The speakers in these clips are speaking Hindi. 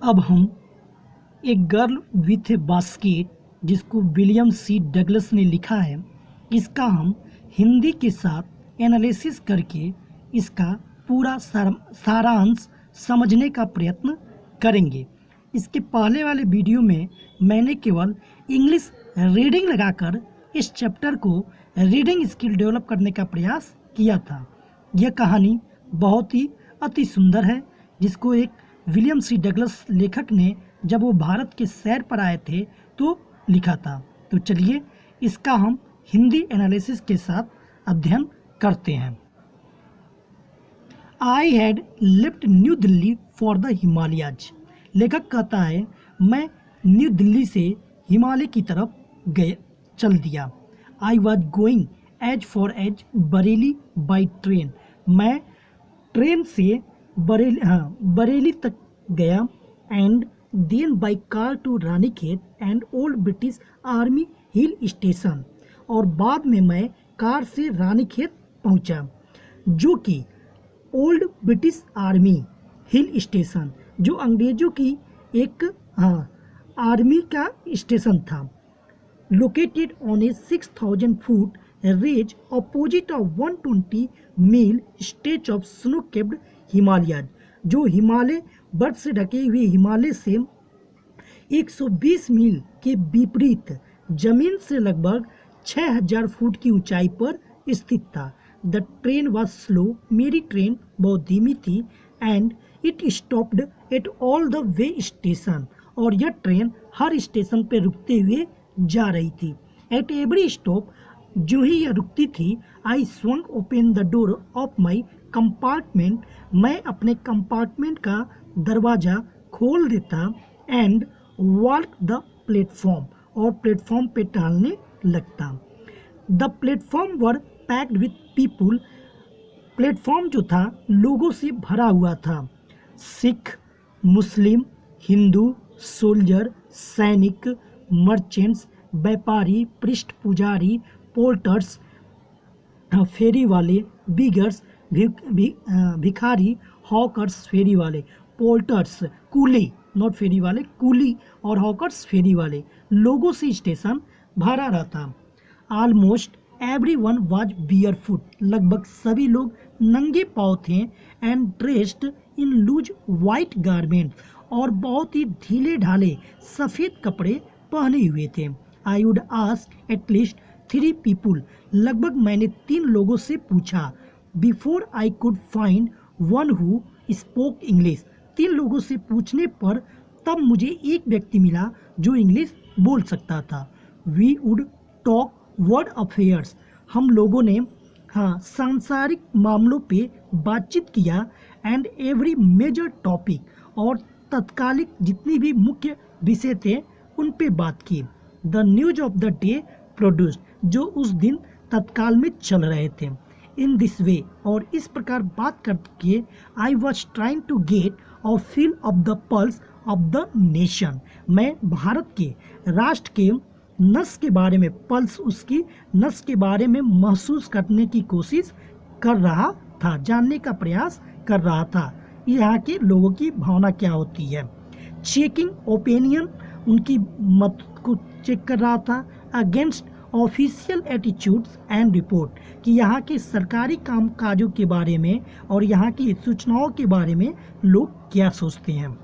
अब हम एक गर्ल विथ ए बास्केट, जिसको विलियम सी डगलस ने लिखा है, इसका हम हिंदी के साथ एनालिसिस करके इसका पूरा सारांश समझने का प्रयत्न करेंगे। इसके पहले वाले वीडियो में मैंने केवल इंग्लिश रीडिंग लगाकर इस चैप्टर को रीडिंग स्किल डेवलप करने का प्रयास किया था। यह कहानी बहुत ही अति सुंदर है, जिसको एक विलियम सी डगलस लेखक ने जब वो भारत के सैर पर आए थे तो लिखा था। तो चलिए इसका हम हिंदी एनालिसिस के साथ अध्ययन करते हैं। I had left new Delhi for the Himalayas. लेखक कहता है मैं न्यू दिल्ली से हिमालय की तरफ चल दिया। I was going as far as Bareilly by train. मैं ट्रेन से बरेली तक गया and then by car to Ranikhet and old British army hill station. और बाद में मैं कार से रानीखेत पहुंचा, जो कि old British army hill station, जो अंग्रेजों की एक आर्मी का स्टेशन था, located on a 6000 foot range opposite of 120 मील stretch of snow capped Himalayas, जो हिमालय बर्फ से ढके हुए हिमालय से 120 मील के विपरीत जमीन से लगभग 6000 फुट की ऊंचाई पर स्थित था। The train was slow. मेरी ट्रेन बहुत धीमी थी। And it stopped at all the way station. और यह ट्रेन हर स्टेशन पर रुकते हुए जा रही थी। एट एवरी स्टॉप, जो ही यह रुकती थी, I swung open the door of my compartment. मैं अपने कंपार्टमेंट का दरवाज़ा खोल देता एंड वॉक द प्लेटफॉर्म, और प्लेटफॉर्म पे टहलने लगता। The platform were packed with people. Platform जो था लोगों से भरा हुआ था। सिख, मुस्लिम, हिंदू, सोल्जर, सैनिक, मर्चेंट्स, व्यापारी, पृष्ठ पुजारी, पोर्टर्स, फेरी वाले, बिगर्स, भिखारी, हॉकर्स, फेरी वाले, पोर्टर्स, कूली, नॉट फेरी वाले, कूली और हॉकर्स, फेरी वाले, लोगों से स्टेशन भरा रहता। Almost everyone was barefoot. लगभग सभी लोग नंगे पाँव थे। And dressed in loose white garment, और बहुत ही ढीले ढाले सफ़ेद कपड़े पहने हुए थे। I would ask at least 3 people. लगभग मैंने 3 लोगों से पूछा। Before I could find one who spoke English. 3 लोगों से पूछने पर तब मुझे एक व्यक्ति मिला जो इंग्लिश बोल सकता था। We would talk world affairs. हम लोगों ने सांसारिक मामलों पे बातचीत किया। एंड एवरी मेजर टॉपिक, और तत्कालिक जितनी भी मुख्य विषय थे उन पे बात की। The news of the day produced, जो उस दिन तत्काल में चल रहे थे। इन दिस वे, और इस प्रकार बात करके, I was trying to get और feel of the pulse of the nation. मैं भारत के राष्ट्र के नस के बारे में, पल्स उसकी नस के बारे में महसूस करने की कोशिश कर रहा था, जानने का प्रयास कर रहा था यहाँ के लोगों की भावना क्या होती है। चेकिंग ओपिनियन, उनकी मत को चेक कर रहा था। Against official attitudes and report, कि यहाँ के सरकारी काम काजों के बारे में और यहाँ की सूचनाओं के बारे में लोग क्या सोचते हैं।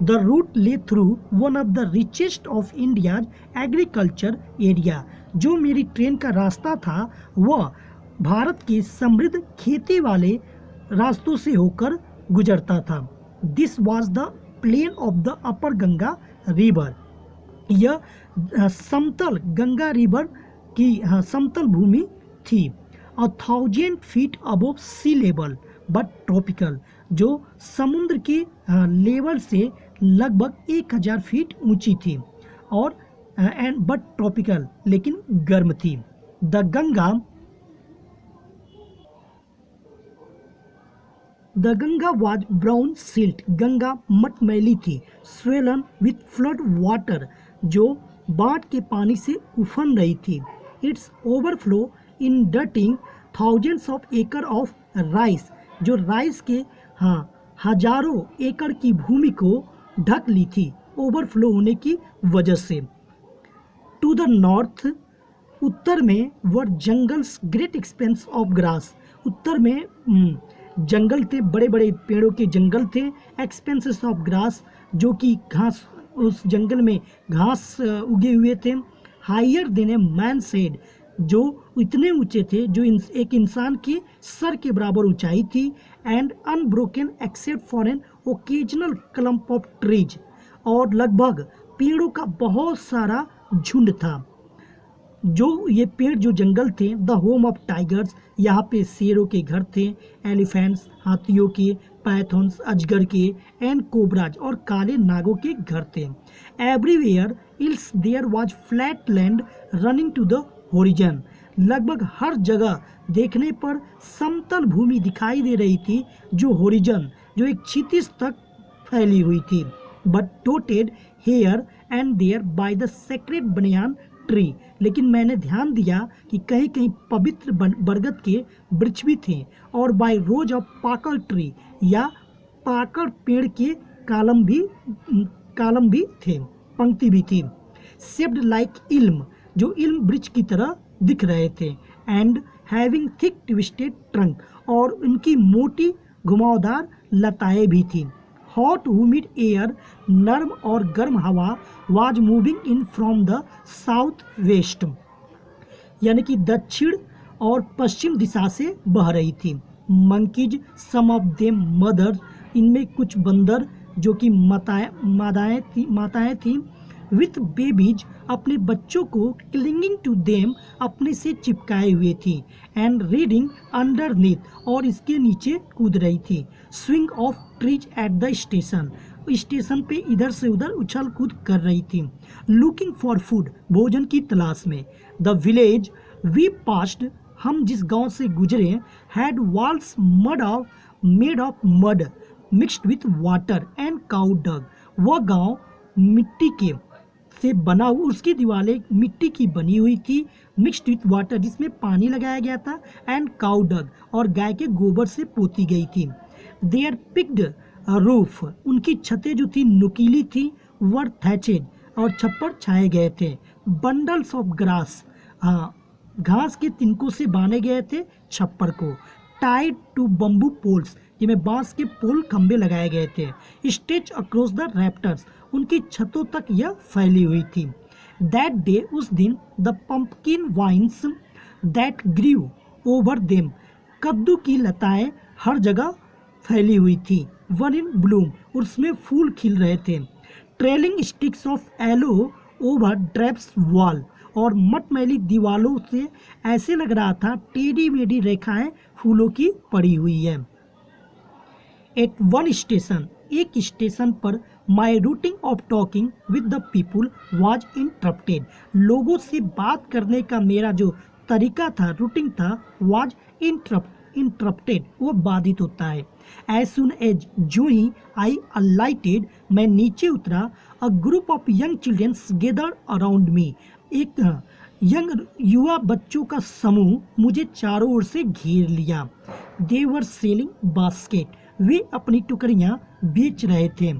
द रूट ले through one of the richest of India's agriculture area. जो मेरी ट्रेन का रास्ता था वह भारत के समृद्ध खेती वाले रास्तों से होकर गुजरता था। This was the plain of the upper Ganga river. यह समतल गंगा रिवर की समतल भूमि थी। 1000 feet above sea level but tropical, जो समुद्र के लेवल से लगभग 1000 फीट ऊंची थी, और एंड बट ट्रॉपिकल, लेकिन गर्म थी। The Ganga was brown silt. Ganga मटमैली थी। स्वेलन विथ फ्लड वाटर, जो बाढ़ के पानी से उफन रही थी। Its overflow inundating thousands of एकड़ ऑफ राइस, जो राइस के हजारों एकड़ की भूमि को ढक ली थी ओवरफ्लो होने की वजह से। टू द नॉर्थ, उत्तर में were jungles great expanse of grass, उत्तर में जंगल थे, बड़े बड़े पेड़ों के जंगल थे। एक्सपेंसेस ऑफ ग्रास, जो कि घास, उस जंगल में घास उगे हुए थे। Higher than a man said, जो इतने ऊंचे थे जो एक इंसान की सर के बराबर ऊंचाई थी। And unbroken except for an occasional clump of trees, और लगभग पेड़ों का बहुत सारा झुंड था। जो ये पेड़, जो जंगल थे, द होम ऑफ टाइगर्स, यहाँ पे शेरों के घर थे, एलिफेंट्स हाथियों के, पैथॉन्स अजगर के, एंड कोबराज और काले नागों के घर थे। Everywhere else there was flat land running to the horizon, लगभग हर जगह देखने पर समतल भूमि दिखाई दे रही थी, जो होरिजन, जो एक क्षितिज तक फैली हुई थी। But dotted here and there by the sacred banyan tree, लेकिन मैंने ध्यान दिया कि कहीं कहीं पवित्र बरगद के वृक्ष भी थे, और by rows of pakad tree, या पाकड़ पेड़ के कालम भी थे, पंक्ति भी थी। शेप्ड लाइक इल्म, जो इल्म वृक्ष की तरह दिख रहे थे। And having thick twisted trunk, और उनकी मोटी घुमावदार लताएं भी थी। हॉट ह्यूमिड एयर, नर्म और गर्म हवा, was moving in from the south west, यानी कि दक्षिण और पश्चिम दिशा से बह रही थी। Monkeys, some of them mothers, इनमें कुछ बंदर जो कि माताएं थीं, विथ बेबीज, अपने बच्चों को क्लिंगिंग टू देम, अपने से चिपकाए हुए थी। एंड रीडिंग अंडरनीथ, और इसके नीचे कूद रही थी। Swing of trees at the station, station पे इधर से उधर उछल कूद कर रही थी। लुकिंग फॉर फूड, भोजन की तलाश में। द विलेज वी पास्ड, हम जिस गांव से गुजरे, had walls made of mud mixed with water and cow dung, वह गांव मिट्टी के से बना, उसकी दीवारें मिट्टी की बनी हुई थी, मिक्सड विथ वाटर, जिसमें पानी लगाया गया था, एंड काउ डग, और गाय के गोबर से पोती गई थी। देयर पिक्ड रूफ, उनकी छतें जो थी नुकीली थी, वर थैचेड, और छप्पर छाए गए थे। बंडल्स ऑफ ग्रास, घास के तिनकों से बांधे गए थे छप्पर को। टाइड टू बम्बू पोल्स, जिनमें बांस के पोल खंबे लगाए गए थे। स्टेच अक्रॉस द रैप्टर्स, उनकी छतों तक यह फैली हुई थी। दैट डे, उस दिन, the pumpkin vines that grew over them, कद्दू की लताएं हर जगह फैली हुई थी। वन इन ब्लूम, उसमें फूल खिल रहे थे। Trailing sticks of aloe over drapes wall, और मटमैली दीवालों से ऐसे लग रहा था टेढ़ी मेढ़ी रेखाएं फूलों की पड़ी हुई है। एट वन स्टेशन, एक स्टेशन पर, my routine of talking with the people was interrupted, लोगों से बात करने का मेरा जो तरीका था, रूटिंग था, वाज इंटरप्टेड, वो बाधित होता है। एज सुन एज, जो ही आई अलाइटेड, मैं नीचे उतरा, a group of young childrens gather around me, एक यंग युवा बच्चों का समूह मुझे चारों ओर से घेर लिया। दे वर सेलिंग बास्केट, वे अपनी टुकड़ियाँ बेच रहे थे।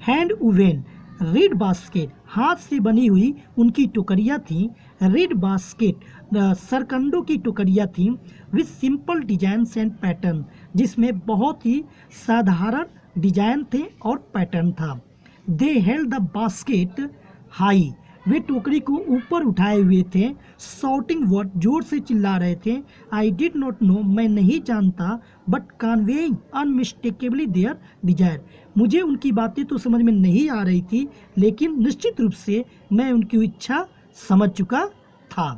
हैंड उवेन रेड बास्केट, हाथ से बनी हुई उनकी टुकड़ियाँ थीं। रेड बास्केट, सरकंडों की टुकड़ियाँ थीं, with simple designs and pattern, जिसमें बहुत ही साधारण डिजाइन थे और पैटर्न था। They held the basket high, वे टोकरी को ऊपर उठाए हुए थे। शॉटिंग वर्ड, जोर से चिल्ला रहे थे। आई डिड नॉट नो, मैं नहीं जानता, बट कन्वेइंग अनमिस्टेकेबली देयर डिजायर, मुझे उनकी बातें तो समझ में नहीं आ रही थी, लेकिन निश्चित रूप से मैं उनकी इच्छा समझ चुका था।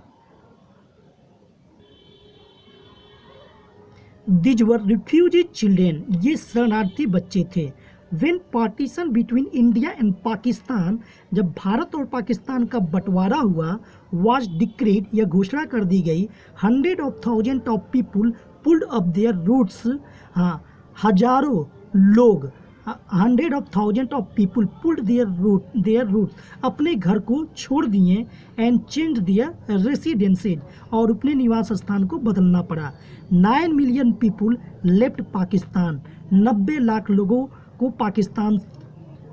These were refugee children, ये शरणार्थी बच्चे थे। When partition between India and Pakistan, जब भारत और पाकिस्तान का बंटवारा हुआ, was decreed, यह घोषणा कर दी गई, 100,000 of people pulled up their roots, हजारों लोग, 100,000 of people pulled their roots, अपने घर को छोड़ दिए, and changed their residences, और अपने निवास स्थान को बदलना पड़ा। 9 million people left Pakistan, 90 lakh लोगों को पाकिस्तान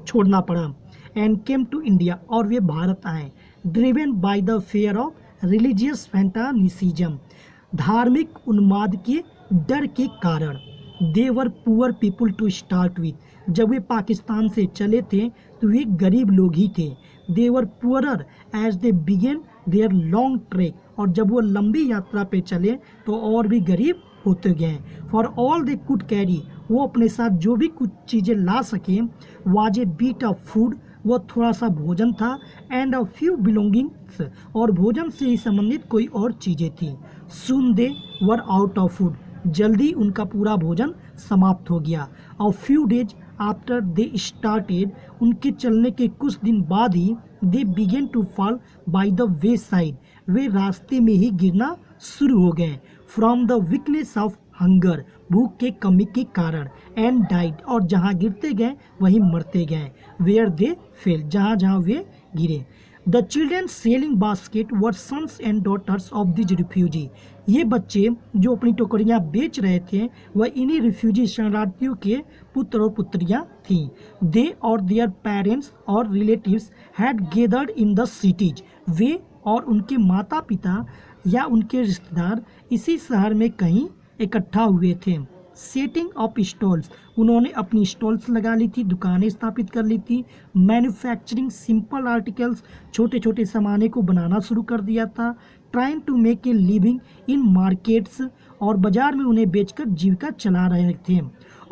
छोड़ना पड़ा एंड केम टू इंडिया, और वे भारत आए, driven by the fear of religious fanaticism, धार्मिक उन्माद के डर के कारण। They were poor people to start with, जब वे पाकिस्तान से चले थे तो वे गरीब लोग ही थे। They were poorer as they began their long trek, और जब वो लंबी यात्रा पे चले तो और भी गरीब होते गए। For all they could carry, वो अपने साथ जो भी कुछ चीज़ें ला सके, was a bit of food, वो थोड़ा सा भोजन था, एंड अ फ्यू बिलोंगिंग्स, और भोजन से ही संबंधित कोई और चीज़ें थी। Soon they were out of food, जल्दी उनका पूरा भोजन समाप्त हो गया। और few days after they started, उनके चलने के कुछ दिन बाद ही they began to fall by the wayside, वे रास्ते में ही गिरना शुरू हो गए। From the weakness of hunger, भूख के कमी के कारण, एंड डाइट, और जहाँ गिरते गए वहीं मरते गए। वेयर दे फेल, जहाँ जहाँ वे गिरे। The children selling basket were sons and daughters of these refugee, ये बच्चे जो अपनी टोकरियाँ बेच रहे थे वह इन्हीं रिफ्यूजी शरणार्थियों के पुत्र और पुत्रियाँ थीं। दे और देयर पेरेंट्स और relatives had gathered in the cities, वे और उनके माता पिता या उनके रिश्तेदार इसी शहर में कहीं इकट्ठा हुए थे। सेटिंग ऑफ स्टॉल्स, उन्होंने अपनी स्टॉल्स लगा ली थी, दुकानें स्थापित कर ली थी। मैन्युफैक्चरिंग सिंपल आर्टिकल्स, छोटे छोटे सामानों को बनाना शुरू कर दिया था। Trying to make a living in markets, और बाजार में उन्हें बेचकर जीविका चला रहे थे।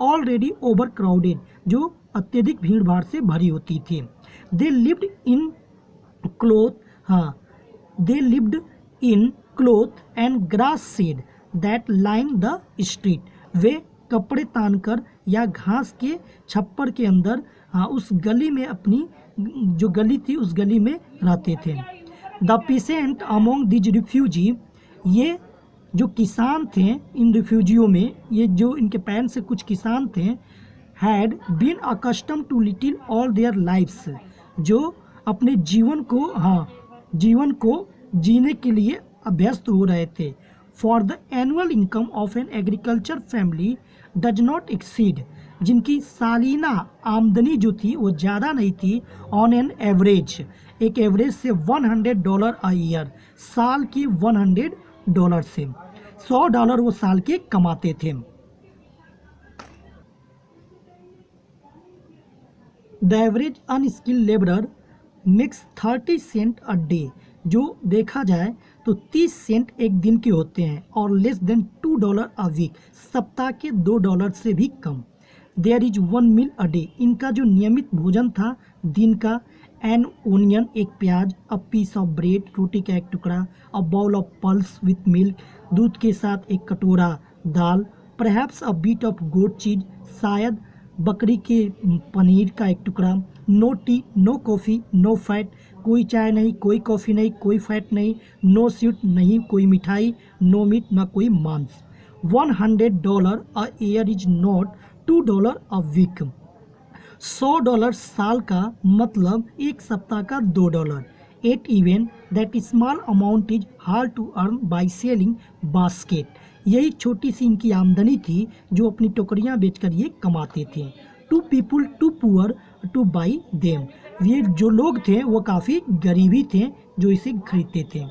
ऑलरेडी ओवर क्राउडेड, जो अत्यधिक भीड़ भाड़ से भरी होती थी। They lived in cloth and grass shed that line the street, वे कपड़े तानकर या घास के छप्पर के अंदर उस गली में, अपनी जो गली थी उस गली में रहते थे। The pheasant among these refugee, ये जो किसान थे इन रिफ्यूजियों में, ये जो इनके पैन से कुछ किसान थे, had been accustomed to little all their lifes, जो अपने जीवन को जीने के लिए अभ्यस्त हो रहे थे। For the annual income of an agriculture family does not exceed, जिनकी सालाना आमदनी जो थी वो ज़्यादा नहीं थी, ऑन एन एवरेज, एक एवरेज से $100 अ ईयर, साल की $100 से $100 वो साल के कमाते थे। The average unskilled labourer makes 30 sent a day, जो देखा जाए तो 30 सेंट एक दिन के होते हैं, और लेस देन $2 अ वीक, सप्ताह के $2 से भी कम। There is 1 meal a day, इनका जो नियमित भोजन था दिन का, एन ओनियन, एक प्याज, अ पीस ऑफ ब्रेड, रोटी का एक टुकड़ा, a bowl of pulse with milk, दूध के साथ एक कटोरा दाल, perhaps a bit of goat cheese, शायद बकरी के पनीर का एक टुकड़ा। No tea, no coffee, no fat, कोई चाय नहीं, कोई कॉफ़ी नहीं, कोई फैट नहीं। नो स्वीट, नहीं कोई मिठाई। नो मीट, ना कोई मांस। $100 a year is not $2 a week, $100 साल का मतलब एक सप्ताह का $2। At even that small amount is hard to earn by selling basket, यही छोटी सी इनकी आमदनी थी जो अपनी टोकरियां बेचकर ये कमाते थे। To people too poor to buy them, ये जो लोग थे वो काफ़ी गरीबी थे जो इसे खरीदते थे।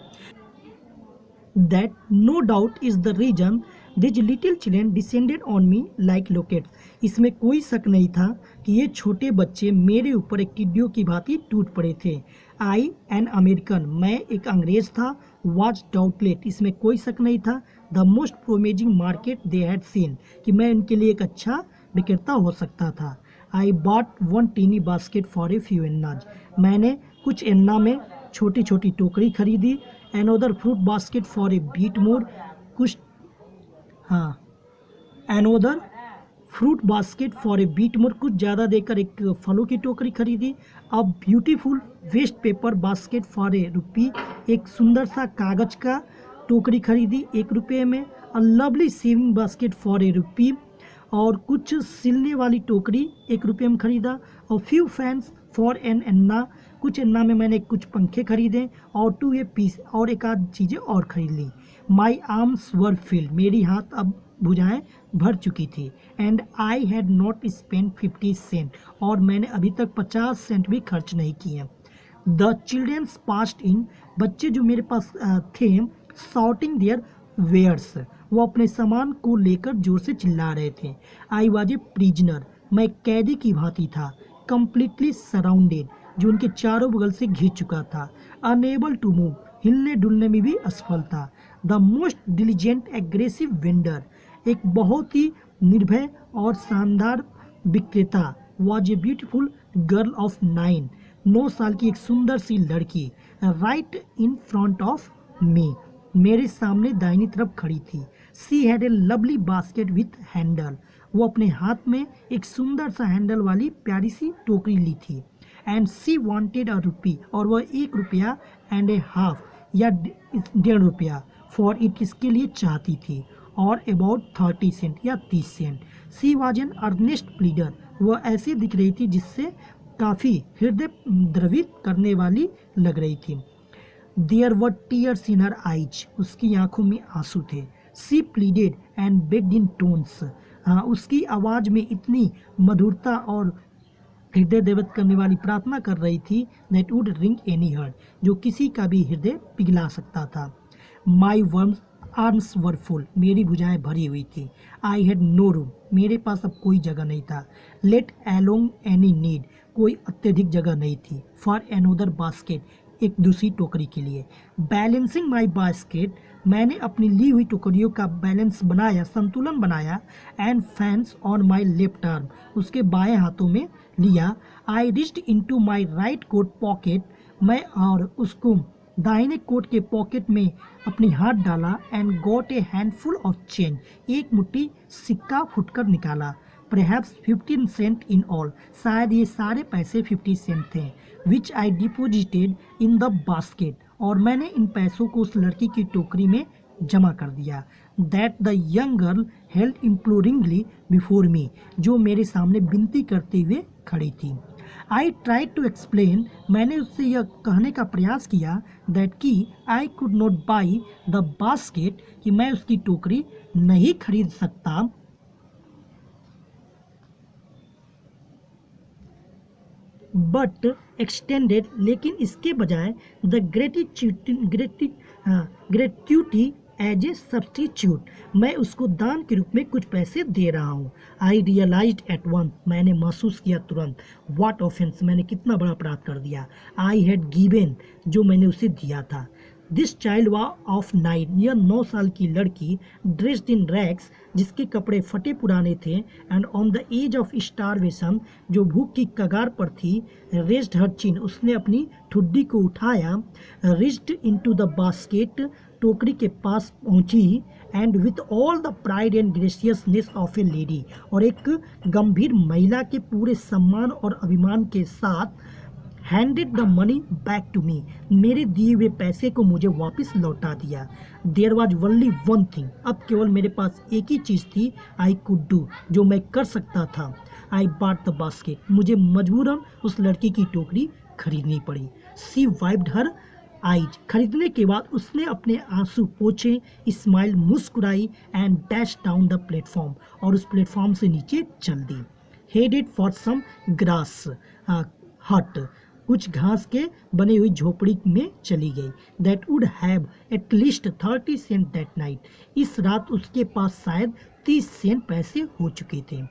That no doubt is the reason these little children descended on me like locusts, इसमें कोई शक नहीं था कि ये छोटे बच्चे मेरे ऊपर एक टिड्डियों की भांति टूट पड़े थे। आई एन अमेरिकन, मैं एक अंग्रेज था। वॉच डाउटलेट, इसमें कोई शक नहीं था। The most promising market they had seen, कि मैं उनके लिए एक अच्छा विक्रेता हो सकता था। I bought 1 tiny basket for a few annas, मैंने कुछ एन्ना में छोटी छोटी टोकरी खरीदी। Another fruit basket for a bit more, कुछ another fruit basket for a bit more, कुछ ज़्यादा देकर एक फलों की टोकरी खरीदी। अब beautiful waste paper basket for a rupee, एक सुंदर सा कागज का टोकरी खरीदी ₹1 में। A lovely saving basket for a rupee, और कुछ सिलने वाली टोकरी ₹1 में खरीदा। और फ्यू फैंस फॉर एन एन्ना, कुछ एन्ना में मैंने कुछ पंखे खरीदे। और टू ए पीस, और एक आध चीज़ें और खरीद ली। माई आर्म्स वर फिल्ड, मेरी हाथ अब भुजाएं भर चुकी थी। And I had not spend 50 cent, और मैंने अभी तक 50 सेंट भी खर्च नहीं किए। द चिल्ड्रेंस पास्ट इन, बच्चे जो मेरे पास थे, शॉटिंग देयर वेयर्स, वो अपने सामान को लेकर जोर से चिल्ला रहे थे। आई वॉज ए प्रिजनर, मैं कैदी की भांति था। कंप्लीटली सराउंडेड, जो उनके चारों बगल से घिर चुका था। अनेबल टू मूव, हिलने डुलने में भी असफल था। The most diligent aggressive vendor, एक बहुत ही निर्भय और शानदार विक्रेता, was a beautiful girl of 9 साल की एक सुंदर सी लड़की, right in front of me, मेरे सामने दाहिनी तरफ खड़ी थी। She had a lovely basket with handle, वो अपने हाथ में एक सुंदर सा हैंडल वाली प्यारी सी टोकरी ली थी। एंड सी वांटेड अ रुपी, और वह 1 रुपया एंड ए हाफ या 1.5 रुपया फॉर इट, इसके लिए चाहती थी, और अबाउट 30 सेंट या 30 cent. She was an earnest pleader, वह ऐसी दिख रही थी जिससे काफ़ी हृदय द्रवित करने वाली लग रही थी। There were tears in her eyes, उसकी आंखों में आंसू थे। She pleaded and begged in tones, उसकी आवाज़ में इतनी मधुरता और हृदय द्रवित करने वाली प्रार्थना कर रही थी, that would ring any heart, जो किसी का भी हृदय पिघला सकता था। माई वर्म्स आर्म्स वर फुल, मेरी भुजाएं भरी हुई थी। आई हैड नो रूम, मेरे पास अब कोई जगह नहीं था। लेट अलोंग एनी नीड, कोई अत्यधिक जगह नहीं थी। फॉर एनोदर बास्केट, एक दूसरी टोकरी के लिए। बैलेंसिंग माई बास्केट, मैंने अपनी ली हुई टोकरियों का बैलेंस बनाया, संतुलन बनाया। And fans on my left arm, उसके बाएं हाथों में लिया। I reached into my right coat pocket, मैं और उसको दाहिने कोट के पॉकेट में अपनी हाथ डाला। And got a handful of change, एक मुट्ठी सिक्का फुटकर निकाला। परहैप्स 15 सेंट इन ऑल, शायद ये सारे पैसे 50 सेंट थे। विच आई डिपोजिटेड इन द बास्केट, और मैंने इन पैसों को उस लड़की की टोकरी में जमा कर दिया। That the young girl held imploringly before me, जो मेरे सामने विनती करते हुए खड़ी थी। आई ट्राइड टू एक्सप्लेन, मैंने उससे यह कहने का प्रयास किया, दैट कि I could not by the basket, कि मैं उसकी टोकरी नहीं खरीद सकता। बट एक्सटेंडेड, लेकिन इसके बजाय द ग्रेट्यूटी एज ए सब्स्टिट्यूट, मैं उसको दान के रूप में कुछ पैसे दे रहा हूँ। आई रियलाइज्ड एट वंस, मैंने महसूस किया तुरंत, व्हाट ऑफेंस, मैंने कितना बड़ा अपराध कर दिया। आई हैड गिवन, जो मैंने उसे दिया था। दिस चाइल्ड वा ऑफ 9, यह 9 साल की लड़की, ड्रेस्ड इन रैग्स, जिसके कपड़े फटे पुराने थे। And on the edge of starvation, जो भूख की कगार पर थी। रेस्ड हर चिन, उसने अपनी ठुड्डी को उठाया। रिच्ड इनटू द बास्केट, टोकरी के पास पहुंची। And with all the pride and graciousness of a lady, और एक गंभीर महिला के पूरे सम्मान और अभिमान के साथ handed the money back to me, मेरे दिए हुए पैसे को मुझे वापस लौटा दिया। There was only one thing, अब केवल मेरे पास एक ही चीज़ थी, आई कुड डू, जो मैं कर सकता था। आई बॉट द बास्केट, मुझे मजबूरन उस लड़की की टोकरी खरीदनी पड़ी। सी वाइप्ड हर आइज, खरीदने के बाद उसने अपने आंसू पोंछे। स्माइल, मुस्कुराई। And dash down the platform, और उस प्लेटफॉर्म से नीचे चल दी। Headed for some grass hut, कुछ घास के बनी हुई झोपड़ी में चली गई। That would have at least 30 cent that night, इस रात उसके पास शायद 30 सेंट पैसे हो चुके थे।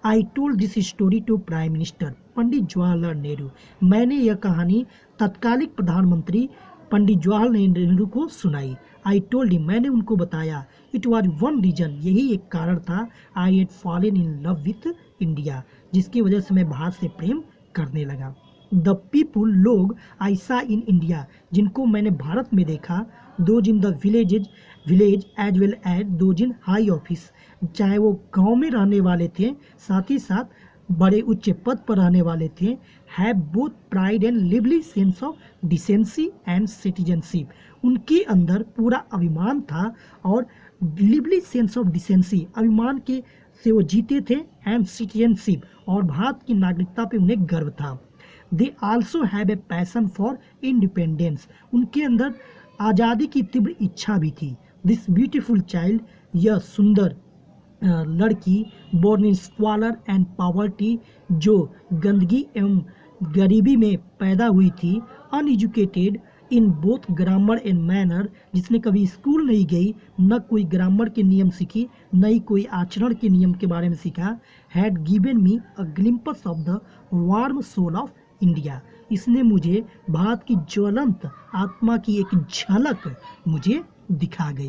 I told this story to prime minister Pandit Jawaharlal Nehru, मैंने यह कहानी तत्कालिक प्रधानमंत्री पंडित जवाहरलाल नेहरू को सुनाई। आई टोल्ड हिम, मैंने उनको बताया। इट वॉज वन रीजन, यही एक कारण था। I had fallen in love with India, जिसकी वजह से मैं भारत से प्रेम करने लगा। द पीपुल, लोग, आई सा इन इंडिया, जिनको मैंने भारत में देखा। Those in the village as well as those in high office, चाहे वो गांव में रहने वाले थे, साथ ही साथ बड़े उच्च पद पर रहने वाले थे। Have both pride and lively sense of decency and citizenship, उनके अंदर पूरा अभिमान था और लिवली सेंस ऑफ डिसेंसी, अभिमान के से वो जीते थे। एंड सिटीजनशिप, और भारत की नागरिकता पे उन्हें गर्व था। They also have a passion for independence, उनके अंदर आज़ादी की तीव्र इच्छा भी थी। दिस ब्यूटीफुल चाइल्ड, यह सुंदर लड़की बोर्न इन स्क्वालर एंड पॉवर्टी, जो गंदगी एवं गरीबी में पैदा हुई थी, uneducated in both grammar and manner, जिसने कभी स्कूल नहीं गई, न कोई ग्रामर के नियम सीखी, न ही कोई आचरण के नियम के बारे में सीखा, had given me a glimpse of the warm soul of India. इसने मुझे भारत की ज्वलंत आत्मा की एक झलक मुझे दिखा गई।